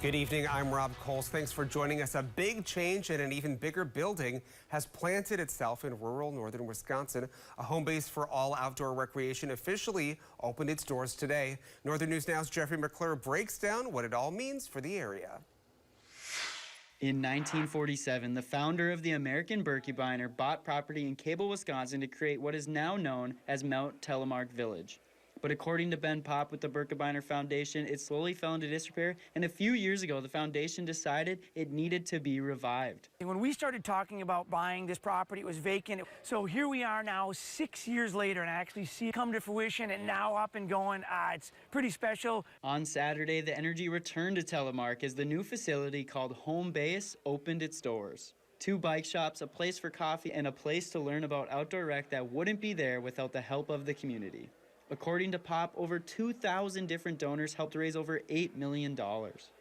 Good evening, I'm Rob Coles. Thanks for joining us. A big change and an even bigger building has planted itself in rural northern Wisconsin. A home base for all outdoor recreation officially opened its doors today. Northern News Now's Jeffrey McClure breaks down what it all means for the area. In 1947, the founder of the American Birkebeiner bought property in Cable, Wisconsin to create what is now known as Mount Telemark Village. But according to Ben Popp with the Birkebeiner Foundation, it slowly fell into disrepair, and a few years ago, the foundation decided it needed to be revived. When we started talking about buying this property, it was vacant. So here we are now 6 years later, and I actually see it come to fruition and now up and going. It's pretty special. On Saturday, the energy returned to Telemark as the new facility called Home Base opened its doors. 2 bike shops, a place for coffee, and a place to learn about outdoor rec that wouldn't be there without the help of the community. According to Pop, over 2,000 different donors helped raise over $8 million.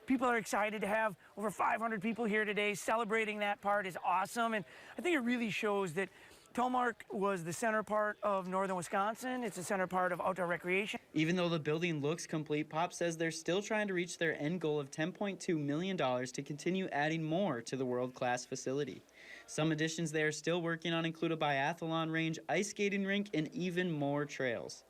People are excited to have over 500 people here today. Celebrating that part is awesome, and I think it really shows that Telemark was the center part of northern Wisconsin. It's the center part of outdoor recreation. Even though the building looks complete, Pop says they're still trying to reach their end goal of $10.2 million to continue adding more to the world-class facility. Some additions they are still working on include a biathlon range, ice skating rink, and even more trails.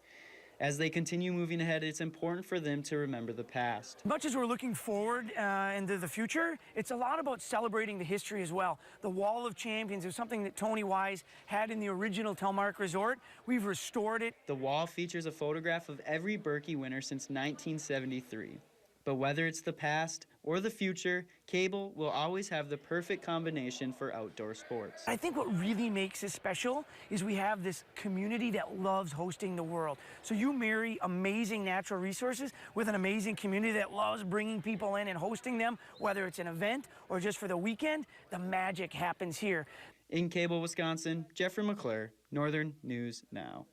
As they continue moving ahead, it's important for them to remember the past. Much as we're looking forward into the future, it's a lot about celebrating the history as well. The Wall of Champions is something that Tony Wise had in the original Telemark Resort. We've restored it. The wall features a photograph of every Berkey winner since 1973. But whether it's the past or the future, Cable will always have the perfect combination for outdoor sports. I think what really makes it special is we have this community that loves hosting the world. So you marry amazing natural resources with an amazing community that loves bringing people in and hosting them, whether it's an event or just for the weekend, the magic happens here. In Cable, Wisconsin, Jeffrey McClure, Northern News Now.